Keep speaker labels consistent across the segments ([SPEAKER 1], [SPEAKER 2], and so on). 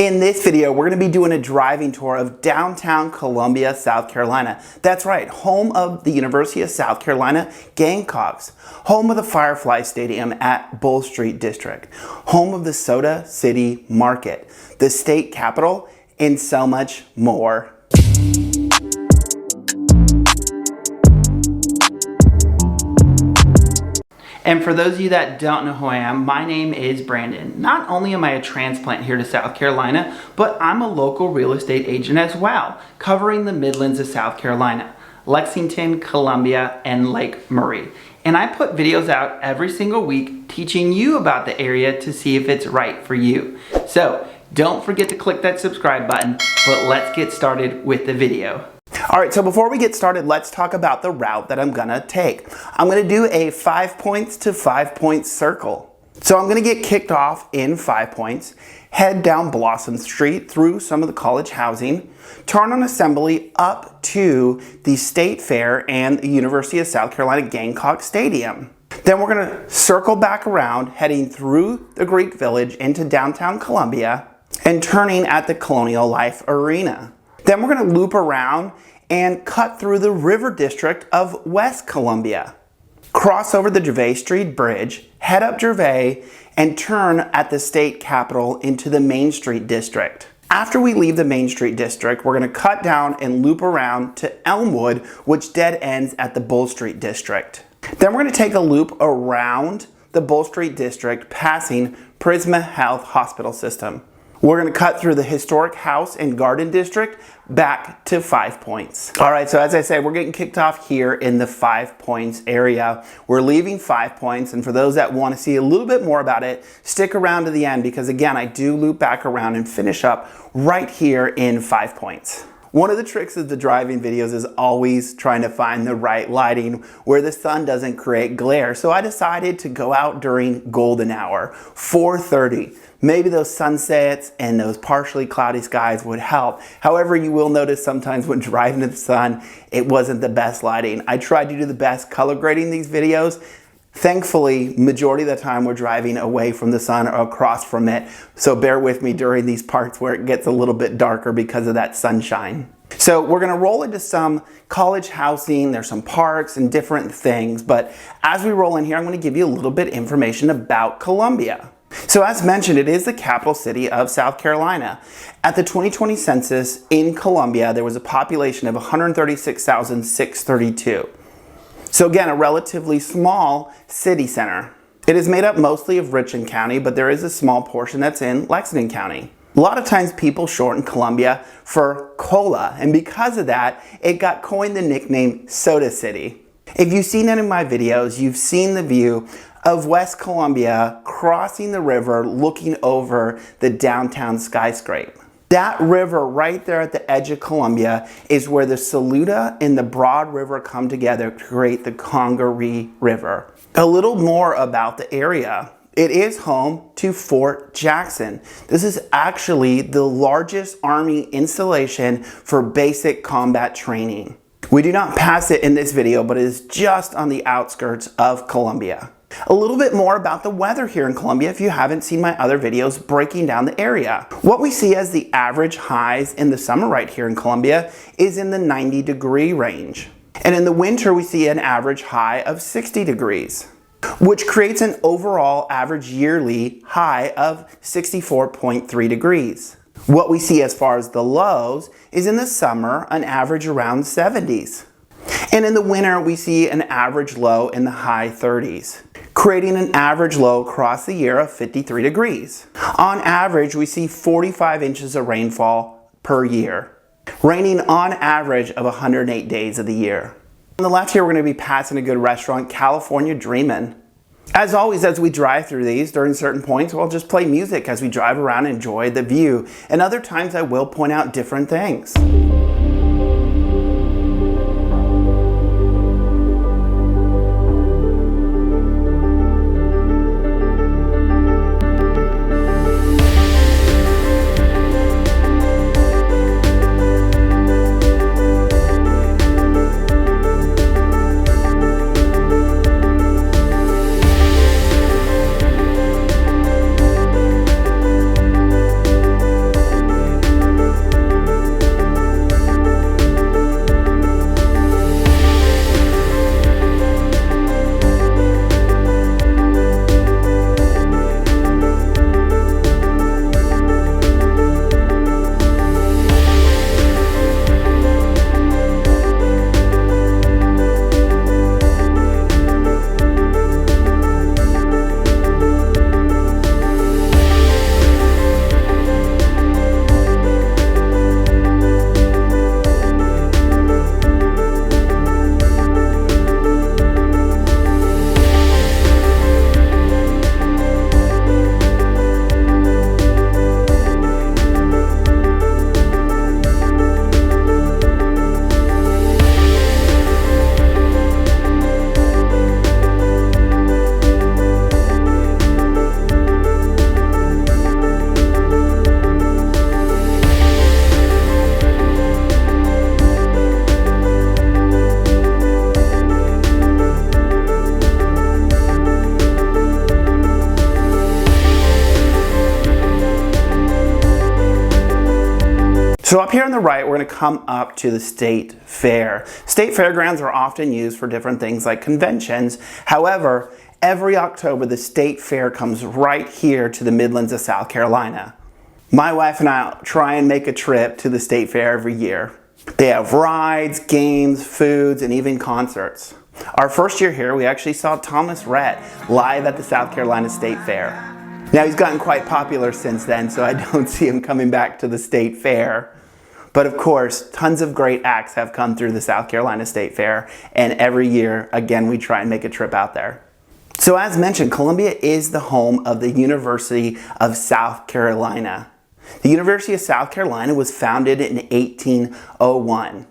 [SPEAKER 1] In this video, we're going to be doing a driving tour of downtown Columbia, South Carolina. That's right, home of the University of South Carolina Gamecocks, home of the Fireflies Stadium at Bull Street District, home of the Soda City Market, the state capitol, and so much more. And for those of you that don't know who I am, my name is Brandon. Not only am I a transplant here to South Carolina, but I'm a local real estate agent as well, covering the Midlands of South Carolina, Lexington, Columbia, and Lake Murray. And I put videos out every single week teaching you about the area to see if it's right for you. So don't forget to click that subscribe button, but let's get started with the video. Alright, so before we get started, let's talk about the route that I'm gonna take. I'm gonna do a 5 points to 5 points circle. So I'm gonna get kicked off in 5 points, head down Blossom Street through some of the college housing, turn on Assembly up to the State Fair and the University of South Carolina Gamecock Stadium. Then we're gonna circle back around, heading through the Greek Village into downtown Columbia and turning at the Colonial Life Arena. Then we're going to loop around and cut through the River District of West Columbia. Cross over the Gervais Street Bridge, head up Gervais, and turn at the state capitol into the Main Street District. After we leave the Main Street District, we're going to cut down and loop around to Elmwood, which dead ends at the Bull Street District. Then we're going to take a loop around the Bull Street District, passing Prisma Health Hospital System. We're going to cut through the Historic House and Garden District back to 5 points. All right, so as I said, we're getting kicked off here in the 5 points area. We're leaving 5 points, and for those that want to see a little bit more about it, stick around to the end because again, I do loop back around and finish up right here in 5 points. One of the tricks of the driving videos is always trying to find the right lighting where the sun doesn't create glare. So I decided to go out during golden hour, 4:30. Maybe those sunsets and those partially cloudy skies would help. However, you will notice sometimes when driving in the sun, it wasn't the best lighting. I tried to do the best color grading these videos. Thankfully, majority of the time we're driving away from the sun or across from it. So bear with me during these parts where it gets a little bit darker because of that sunshine. So we're gonna roll into some college housing, there's some parks and different things, but as we roll in here, I'm gonna give you a little bit of information about Columbia. So as mentioned, it is the capital city of South Carolina. At the 2020 census in Columbia, there was a population of 136,632. So again, a relatively small city center. It is made up mostly of Richland County, but there is a small portion that's in Lexington County. A lot of times people shorten Columbia for COLA, and because of that, it got coined the nickname Soda City. If you've seen any of my videos, you've seen the view of West Columbia crossing the river, looking over the downtown skyscraper. That river right there at the edge of Columbia is where the Saluda and the Broad River come together to create the Congaree River. A little more about the area. It is home to Fort Jackson. This is actually the largest Army installation for basic combat training. We do not pass it in this video, but it is just on the outskirts of Columbia. A little bit more about the weather here in Columbia if you haven't seen my other videos breaking down the area. What we see as the average highs in the summer right here in Columbia is in the 90-degree range. And in the winter we see an average high of 60 degrees, which creates an overall average yearly high of 64.3 degrees. What we see as far as the lows is in the summer an average around 70s. And in the winter we see an average low in the high 30s. Creating an average low across the year of 53 degrees. On average, we see 45 inches of rainfall per year, raining on average of 108 days of the year. On the left here, we're going to be passing a good restaurant, California Dreamin'. As always, as we drive through these, during certain points, we'll just play music as we drive around and enjoy the view. And other times, I will point out different things. So up here on the right, we're going to come up to the State Fair. State fairgrounds are often used for different things like conventions. However, every October, the State Fair comes right here to the Midlands of South Carolina. My wife and I try and make a trip to the State Fair every year. They have rides, games, foods, and even concerts. Our first year here, we actually saw Thomas Rhett live at the South Carolina State Fair. Now he's gotten quite popular since then, so I don't see him coming back to the State Fair. But of course, tons of great acts have come through the South Carolina State Fair, and every year, again, we try and make a trip out there. So as mentioned, Columbia is the home of the University of South Carolina. The University of South Carolina was founded in 1801.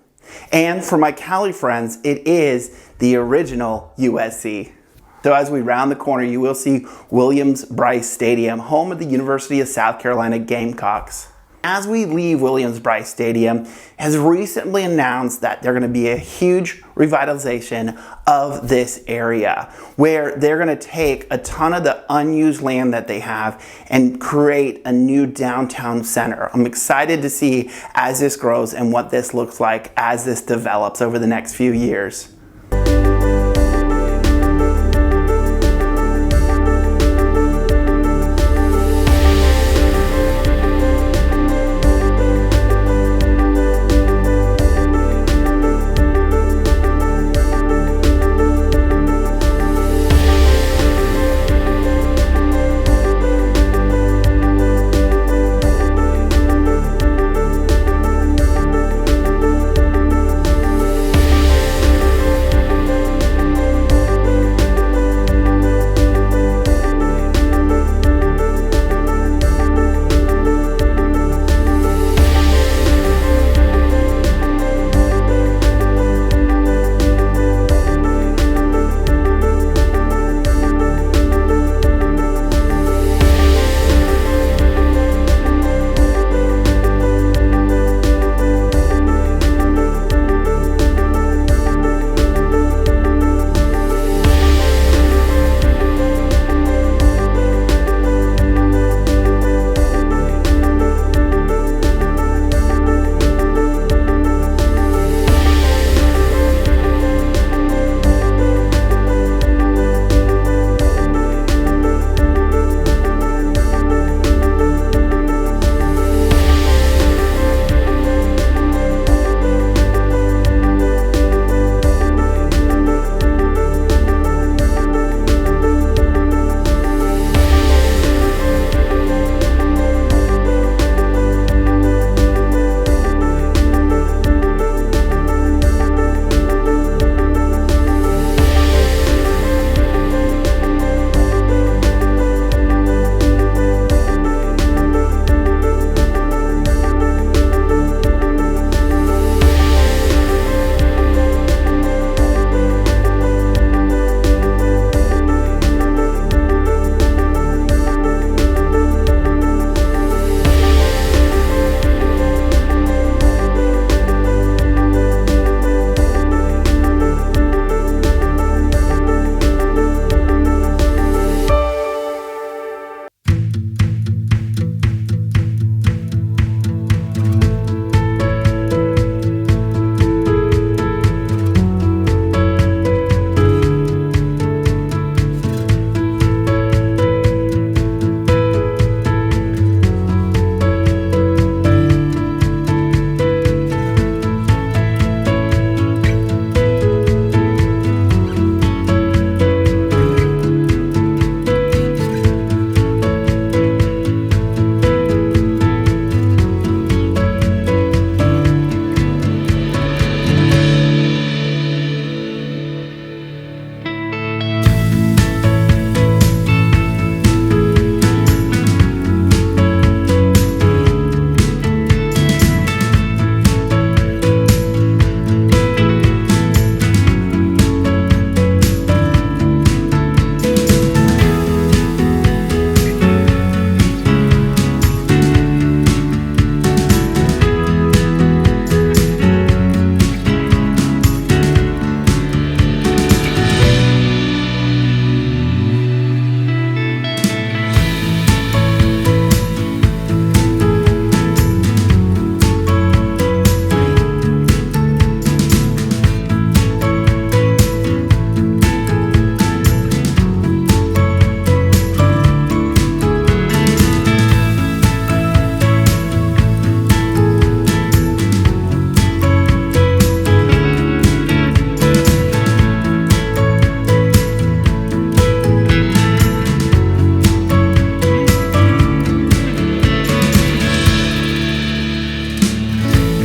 [SPEAKER 1] And for my Cali friends, it is the original USC. So as we round the corner, you will see Williams-Brice Stadium, home of the University of South Carolina Gamecocks. As we leave Williams-Brice Stadium, has recently announced that they're going to be a huge revitalization of this area, where they're going to take a ton of the unused land that they have and create a new downtown center. I'm excited to see as this grows and what this looks like as this develops over the next few years.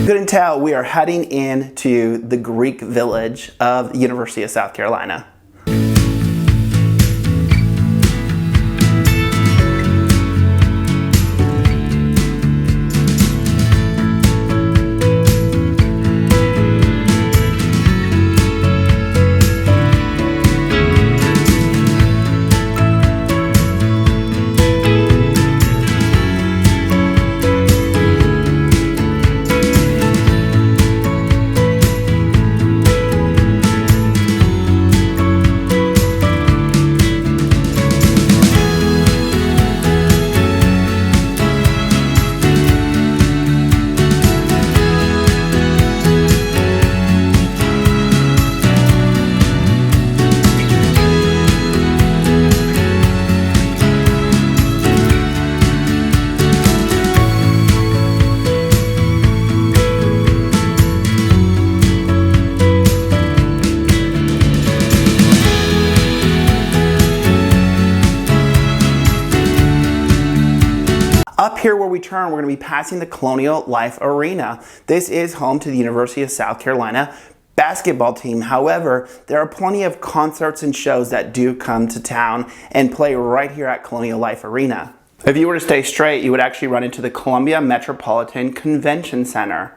[SPEAKER 1] Couldn't tell, we are heading into the Greek village of the University of South Carolina. Up here where we turn, we're going to be passing the Colonial Life Arena. This is home to the University of South Carolina basketball team. However, there are plenty of concerts and shows that do come to town and play right here at Colonial Life Arena. If you were to stay straight, you would actually run into the Columbia Metropolitan Convention Center.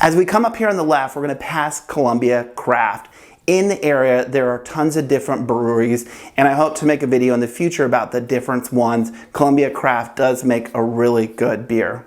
[SPEAKER 1] As we come up here on the left, we're going to pass Columbia Craft. In the area, there are tons of different breweries, and I hope to make a video in the future about the different ones. Columbia Craft does make a really good beer.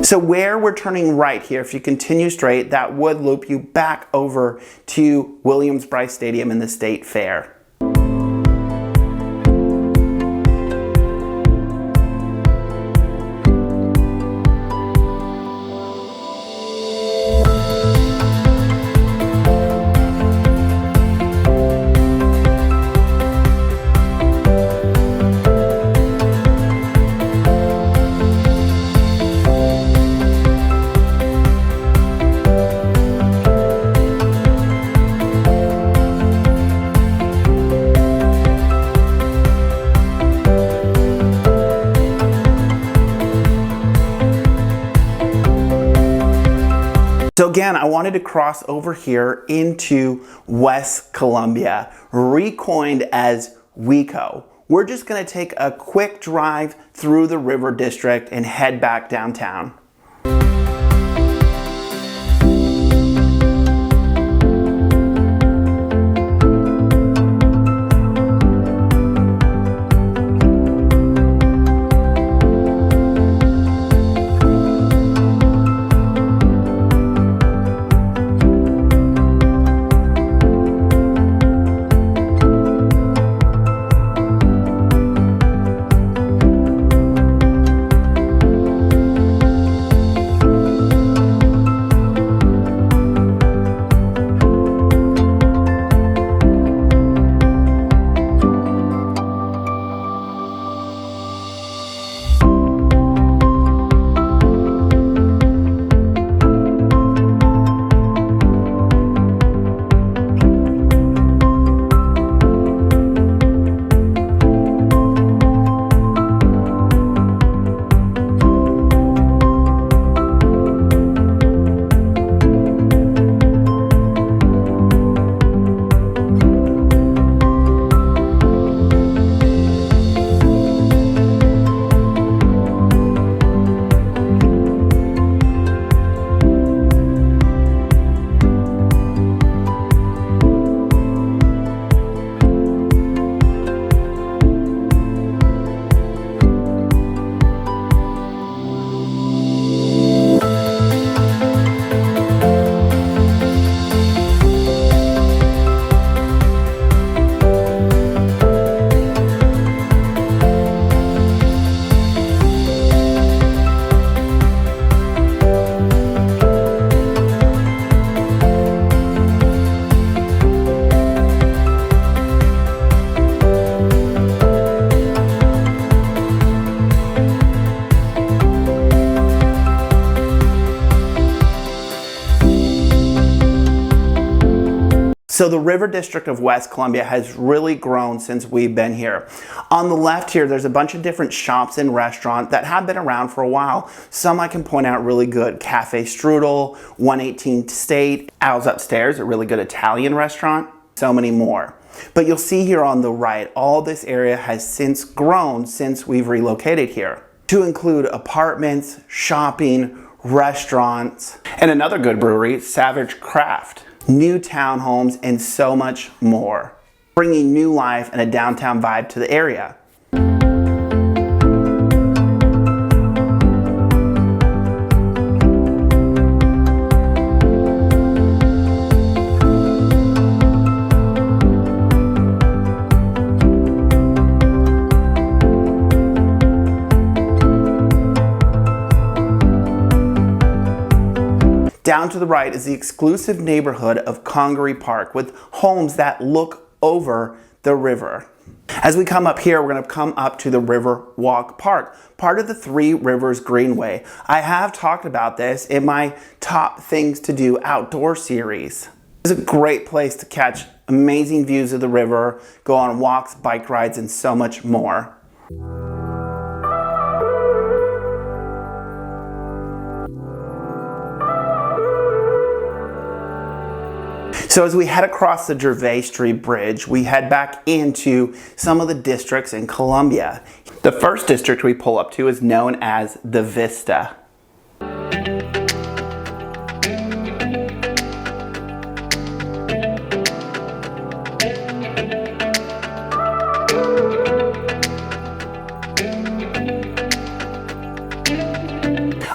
[SPEAKER 1] So where we're turning right here, if you continue straight, that would loop you back over to Williams-Brice Stadium in the State Fair. So again, I wanted to cross over here into West Columbia, recoined as WeCo. We're just going to take a quick drive through the River District and head back downtown. So the River District of West Columbia has really grown since we've been here. On the left here, there's a bunch of different shops and restaurants that have been around for a while. Some I can point out really good. Cafe Strudel, 118 State, Al's Upstairs, a really good Italian restaurant, so many more. But you'll see here on the right, all this area has since grown since we've relocated here, to include apartments, shopping, restaurants, and another good brewery, Savage Craft, new townhomes, and so much more, bringing new life and a downtown vibe to the area. Down to the right is the exclusive neighborhood of Congaree Park with homes that look over the river. As we come up here, we're going to come up to the Riverwalk Park, part of the Three Rivers Greenway. I have talked about this in my top things to do outdoor series. It's a great place to catch amazing views of the river, go on walks, bike rides, and so much more. So as we head across the Gervais Street Bridge, we head back into some of the districts in Columbia. The first district we pull up to is known as the Vista.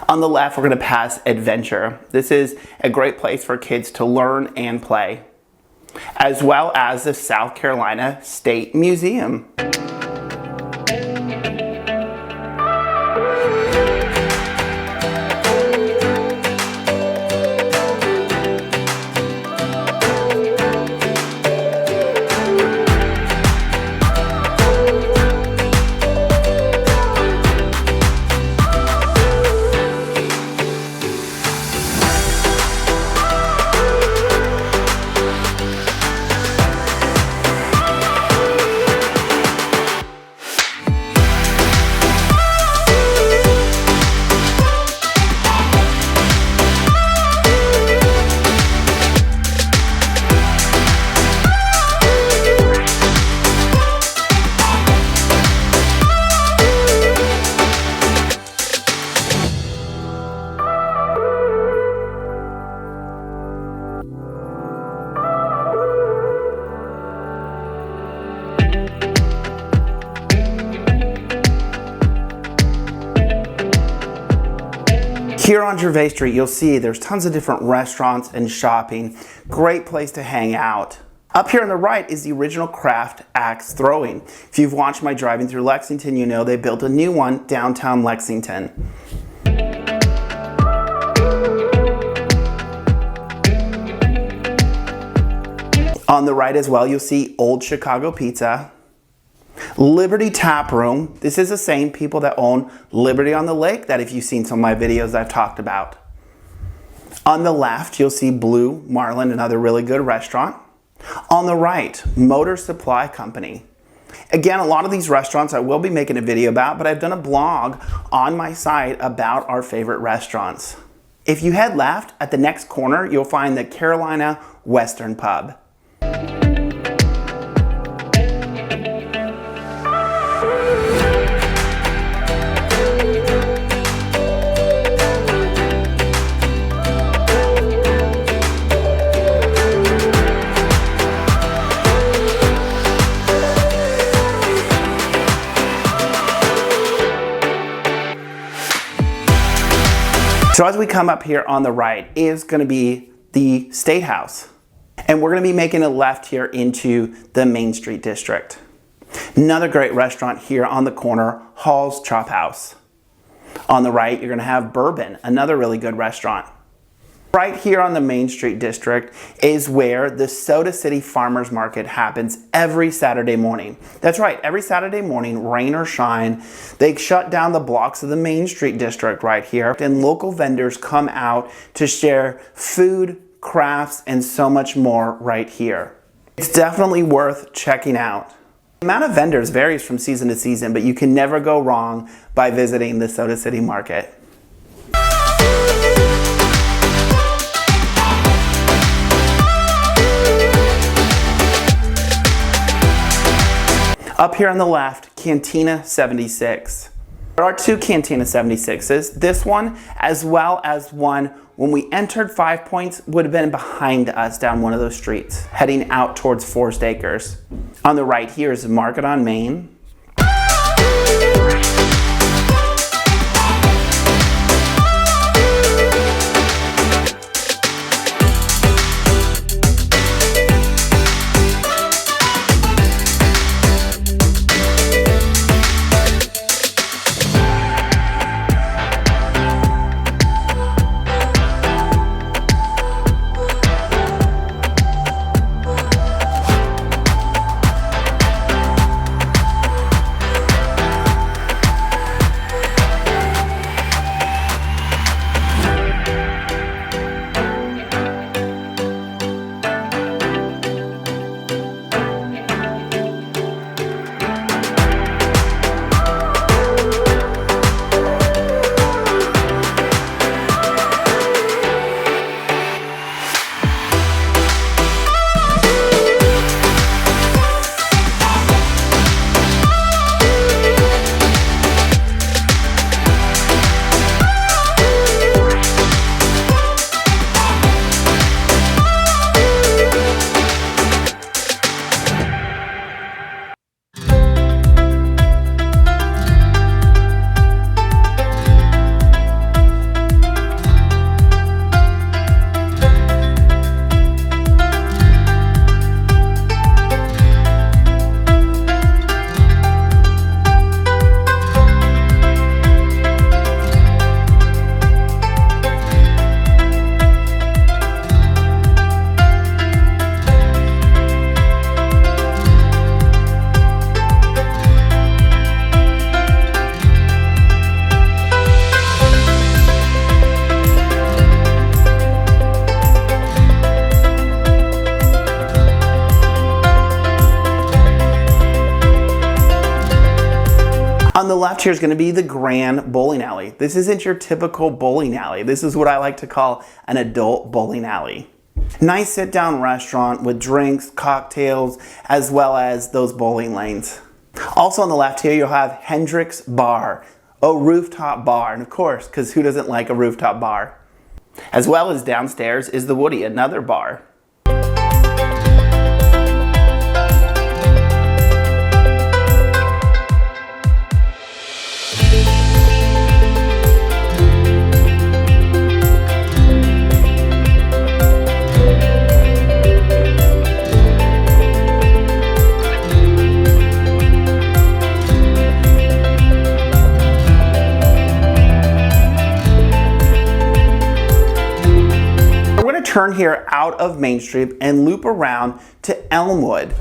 [SPEAKER 1] On the left, we're going to pass Adventure. This is a great place for kids to learn and play, as well as the South Carolina State Museum. Here on Gervais Street, you'll see there's tons of different restaurants and shopping. Great place to hang out. Up here on the right is the original craft axe throwing. If you've watched my driving through Lexington, you know they built a new one downtown Lexington. On the right as well, you'll see Old Chicago Pizza. Liberty Tap Room. This is the same people that own Liberty on the Lake that if you've seen some of my videos I've talked about. On the left, you'll see Blue Marlin, another really good restaurant. On the right, Motor Supply Company. Again, a lot of these restaurants I will be making a video about, but I've done a blog on my site about our favorite restaurants. If you head left, at the next corner, you'll find the Carolina Western Pub. So as we come up here on the right is going to be the State House. And we're going to be making a left here into the Main Street District. Another great restaurant here on the corner, Halls Chophouse. On the right, you're going to have Bourbon, another really good restaurant. Right here on the Main Street District is where the Soda City Farmers Market happens every Saturday morning. That's right, every Saturday morning, rain or shine, they shut down the blocks of the Main Street District right here, and local vendors come out to share food, crafts, and so much more right here. It's definitely worth checking out. The amount of vendors varies from season to season, but you can never go wrong by visiting the Soda City Market. Up here on the left, Cantina 76. There are two Cantina 76s. This one, as well as one when we entered 5 Points, would have been behind us down one of those streets, heading out towards Forest Acres. On the right here is Market on Main. On the left here is going to be the Grand Bowling Alley. This isn't your typical bowling alley. This is what I like to call an adult bowling alley. Nice sit-down restaurant with drinks, cocktails, as well as those bowling lanes. Also on the left here, you'll have Hendrick's Bar, a rooftop bar. And of course, because who doesn't like a rooftop bar? As well as downstairs is the Woody, another bar. Turn here out of Main Street and loop around to Elmwood.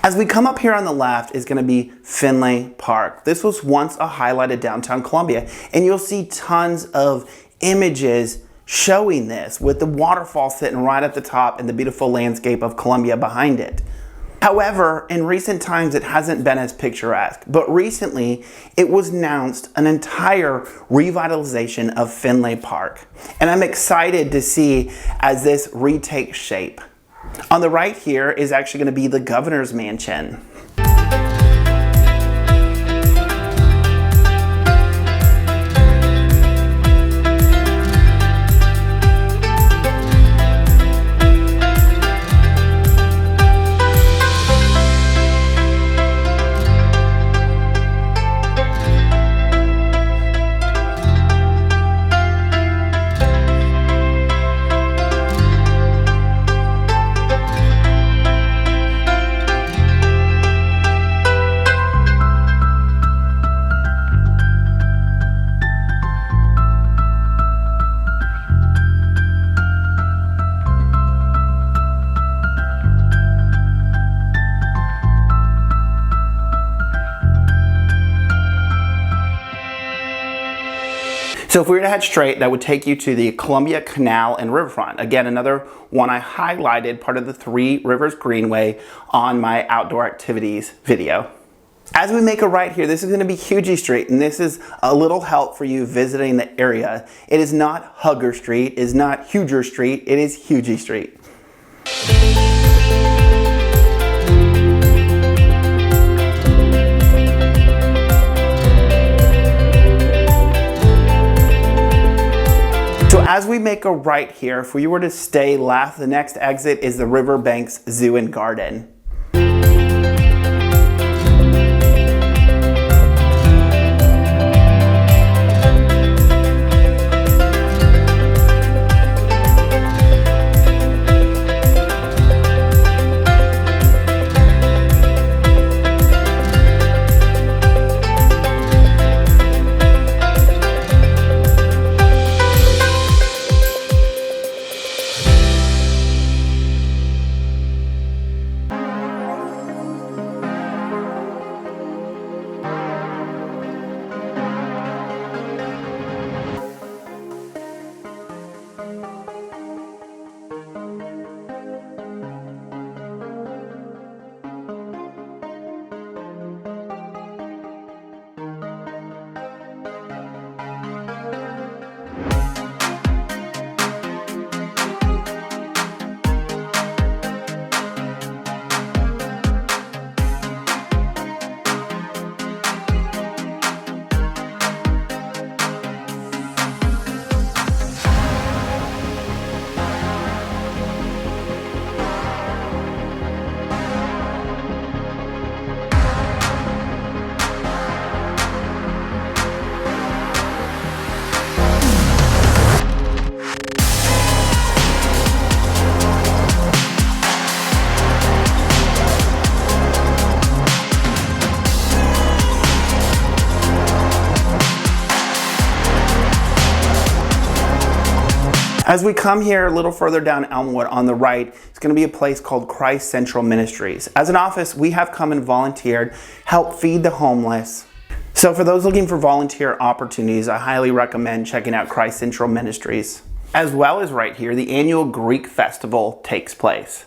[SPEAKER 1] As we come up here on the left is going to be Finlay Park. This was once a highlight of downtown Columbia, and you'll see tons of images showing this with the waterfall sitting right at the top and the beautiful landscape of Columbia behind it. However, in recent times it hasn't been as picturesque, but recently it was announced an entire revitalization of Finlay Park, and I'm excited to see as this retakes shape. On the right here is actually going to be the Governor's Mansion. So if we were to head straight, that would take you to the Columbia Canal and Riverfront. Again, another one I highlighted, part of the Three Rivers Greenway on my outdoor activities video. As we make a right here, this is going to be Hugie Street, and this is a little help for you visiting the area. It is not Hugger Street, it is not Huger Street, it is Hugie Street. So as we make a right here, if we were to stay left, the next exit is the Riverbanks Zoo and Garden. As we come here a little further down Elmwood on the right, it's going to be a place called Christ Central Ministries. As an office, we have come and volunteered, help feed the homeless. So for those looking for volunteer opportunities, I highly recommend checking out Christ Central Ministries. As well as right here, the annual Greek Festival takes place.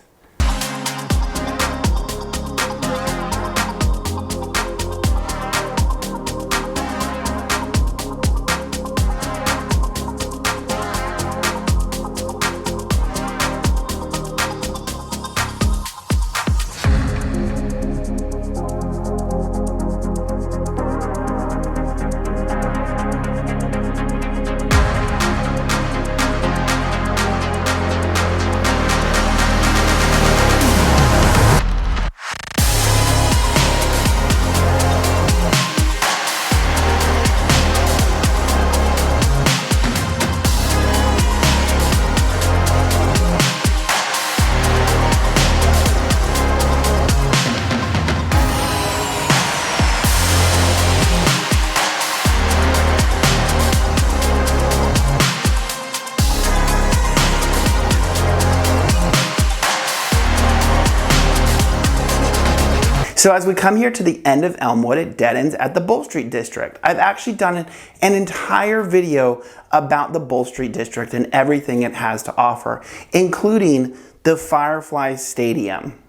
[SPEAKER 1] So as we come here to the end of Elmwood, it dead ends at the Bull Street District. I've actually done an entire video about the Bull Street District and everything it has to offer, including the Fireflies Stadium,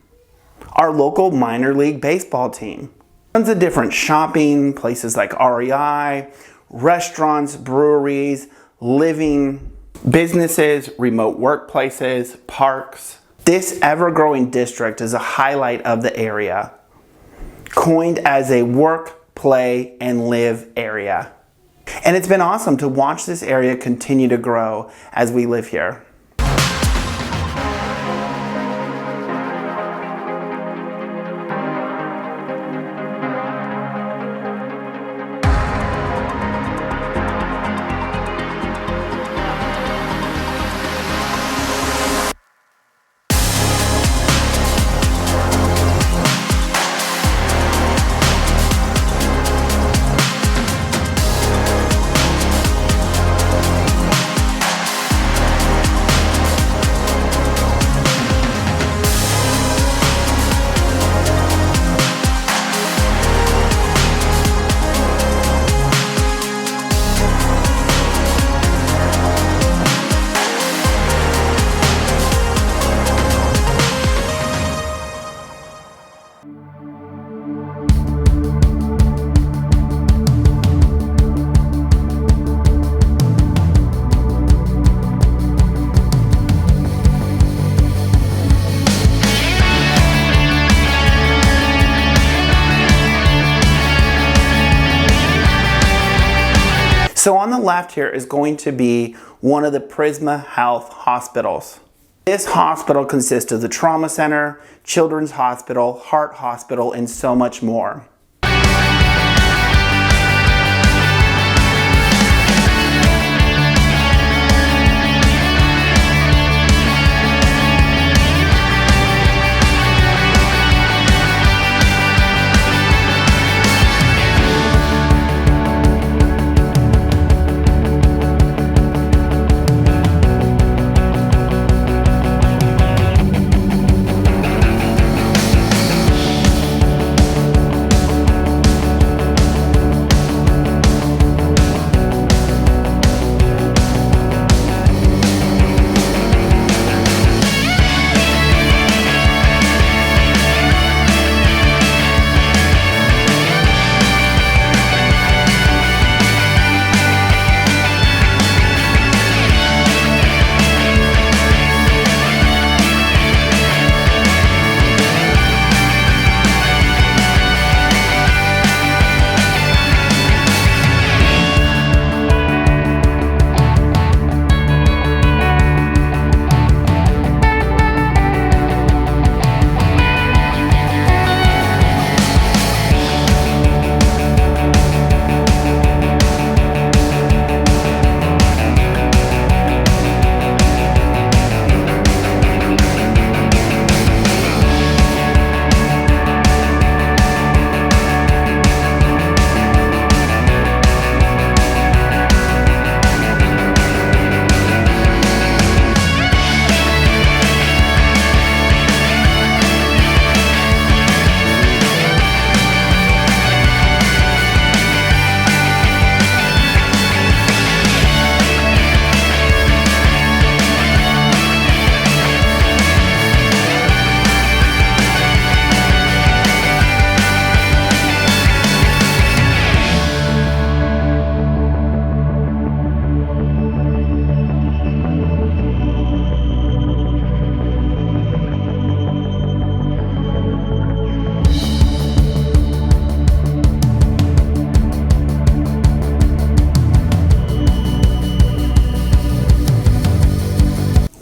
[SPEAKER 1] our local minor league baseball team. Tons of different shopping, places like REI, restaurants, breweries, living, businesses, remote workplaces, parks. This ever-growing district is a highlight of the area, coined as a work, play, and live area. And it's been awesome to watch this area continue to grow as we live here. So on the left here is going to be one of the Prisma Health hospitals. This hospital consists of the trauma center, children's hospital, heart hospital, and so much more.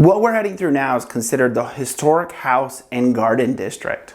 [SPEAKER 1] What we're heading through now is considered the Historic House and Garden District.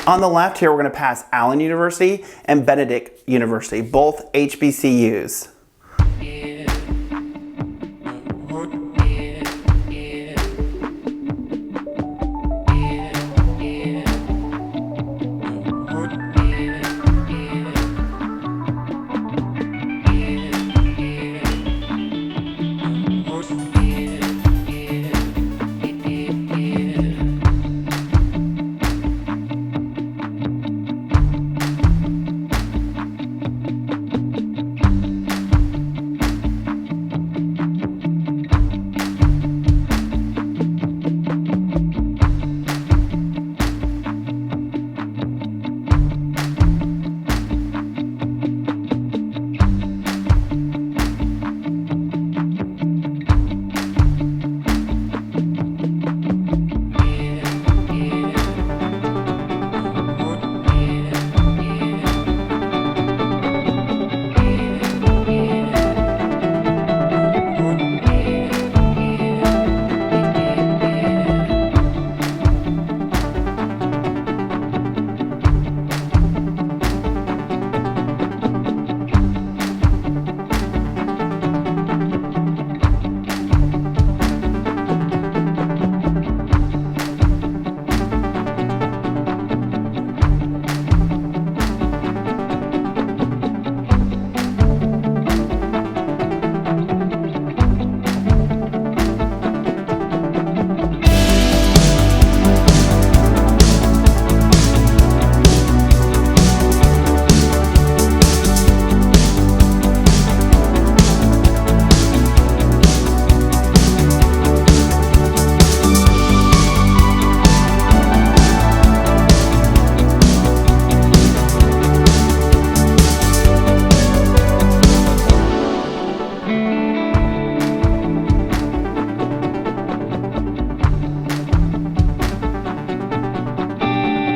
[SPEAKER 1] On the left here, we're going to pass Allen University and Benedict University, both HBCUs.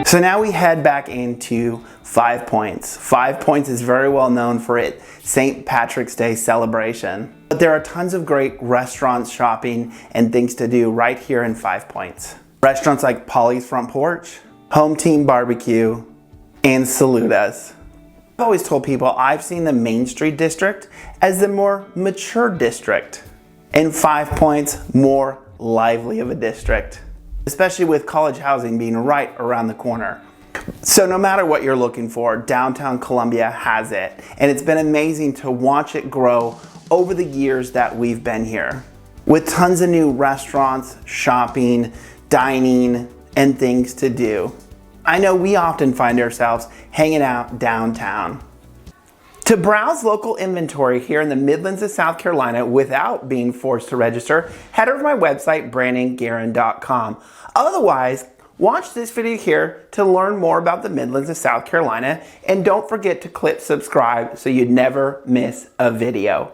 [SPEAKER 1] So now we head back into 5 Points. 5 Points is very well known for its St. Patrick's Day celebration. But there are tons of great restaurants, shopping, and things to do right here in 5 Points. Restaurants like Polly's Front Porch, Home Team Barbecue, and Saluda's. I've always told people I've seen the Main Street district as the more mature district, and 5 Points more lively of a district, especially with college housing being right around the corner. So no matter what you're looking for, downtown Columbia has it, and it's been amazing to watch it grow over the years that we've been here, with tons of new restaurants, shopping, dining, and things to do. I know we often find ourselves hanging out downtown. To browse local inventory here in the Midlands of South Carolina without being forced to register, head over to my website, brandongarin.com. Otherwise, watch this video here to learn more about the Midlands of South Carolina, and don't forget to click subscribe so you never miss a video.